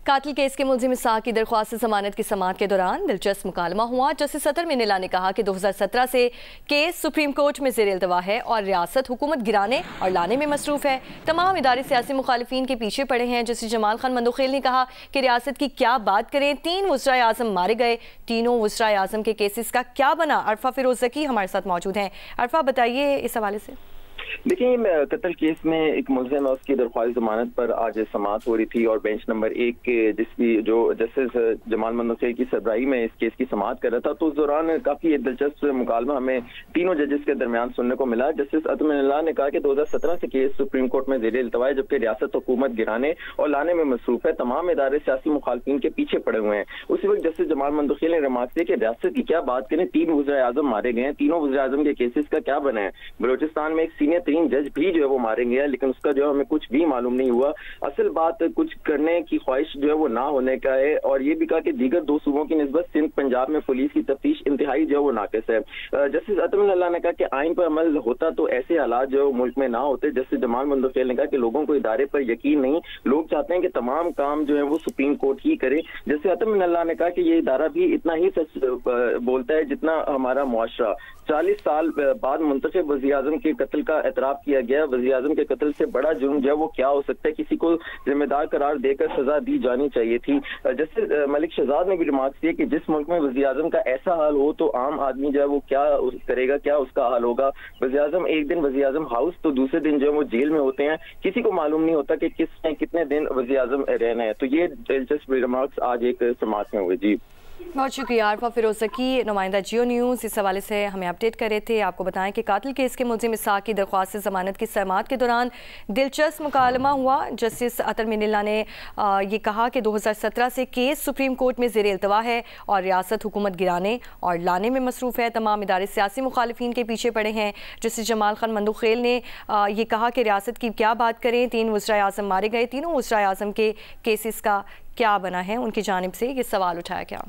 कातिल केस के मुलजिम इसाक की दरख्वास्त जमानत की समाअत के दौरान दिलचस्प मुकालमा हुआ। जस्टिस अतर मिनिला ने कहा कि 2017 से केस सुप्रीम कोर्ट में ज़ेर इल्तवा है और रियासत हुकूमत गिराने और लाने में मसरूफ़ है। तमाम इदारे सियासी मुखालिफिन के पीछे पड़े हैं। जस्टिस जमाल खान मंदोखेल ने कहा कि रियासत की क्या बात करें, 3 वज़राए आज़म मारे गए, तीनों वज़राए आज़म के केसेस का क्या बना। अरफा फिरोज ज़की हमारे साथ मौजूद हैं। अरफा, बताइए इस हवाले से। देखिए, कत्ल केस में एक मुलजिम है, उसकी दरख्वास्त जमानत पर आज समाअत हो रही थी और बेंच नंबर 1 के जिसकी जो जस्टिस जमाल मंदोखेल की सरबराही में इस केस की समाअत कर रहा था, तो उस दौरान काफी दिलचस्प मुकालमा हमें तीनों जजेस के दरमियान सुनने को मिला। जस्टिस अतर मिनिला ने कहा कि 2017 से केस सुप्रीम कोर्ट में ज़ेर इल्तवा है, जबकि रियासत हुकूमत गिराने और लाने में मसरूफ है। तमाम इदारे सियासी मुखालिफिन के पीछे पड़े हुए हैं। उसी वक्त जस्टिस जमाल मंदोखेल ने रिमार्क दिया कि रियासत की क्या बात करें, 3 वज़राए आज़म मारे गए हैं, तीनों वज़राए आज़म के केसेस का क्या बना है। बलोचिस्तान में एक सीनियर 3 जज भी जो है वो मारे गए, लेकिन उसका जो हमें कुछ भी मालूम नहीं हुआ। असल बात कुछ करने की ख्वाहिश जो है वो ना होने का है। और ये भी कहा कि दीगर 2 सूबों की निस्बत सिंध पंजाब में पुलिस की तफ्तीश इंतहाई जो है वो नाकिस है। जस्टिस अतर मिनिला ने कहा कि आइन पर अमल होता तो ऐसे हालात जो मुल्क में ना होते। जस्टिस जमाल मंदोखेल ने कहा कि लोगों को इदारे पर यकीन नहीं, लोग चाहते हैं कि तमाम काम जो है वो सुप्रीम कोर्ट ही करे। जस्टिस अतर मिनिला ने कहा कि ये इदारा भी इतना ही सच बोलता है जितना हमारा मुआशरा। 40 साल बाद मुंतखब वज़ीर आज़म के कत्ल का एतराफ़ किया गया। वज़ीर आज़म के कत्ल से बड़ा जुर्म जो है वो क्या हो सकता है, किसी को जिम्मेदार करार देकर सजा दी जानी चाहिए थी। जस्टिस मलिक शहजाद ने भी रिमार्क किया कि जिस मुल्क में वज़ीर आज़म का ऐसा हाल हो तो आम आदमी जो है वो क्या करेगा, क्या उसका हाल होगा। वज़ीर आज़म एक दिन वज़ीर आज़म हाउस तो दूसरे दिन जो है वो जेल में होते हैं। किसी को मालूम नहीं होता कि कितने दिन वज़ीर आज़म रहना है। तो ये दिलचस्प रिमार्क्स आज एक समाअत में हुए। जी, बहुत शुक्रिया। अरफा फिरोज ज़की, नुमाइंदा जियो न्यूज़, इस हवाले से हमें अपडेट कर रहे थे। आपको बताएं कि कातिल केस के मुलजिम इसाक की दरख्वास्त ज़मानत की समाअत के दौरान दिलचस्प मुकालमा हुआ। जस्टिस अतर मिनिला ने ये कहा कि 2017 से केस सुप्रीम कोर्ट में ज़ेर इल्तवा है और रियासत हुकूमत गिराने और लाने में मसरूफ़ है। तमाम इदारे सियासी मुखालिफिन के पीछे पड़े हैं। जस्टिस जमाल खान मंदोखेल ने ये कहा कि रियासत की क्या बात करें, 3 वज़राए आज़म मारे गए, तीनों वज़राए आज़म के केसेस का क्या बना है। उनकी जानिब से ये सवाल उठाया गया।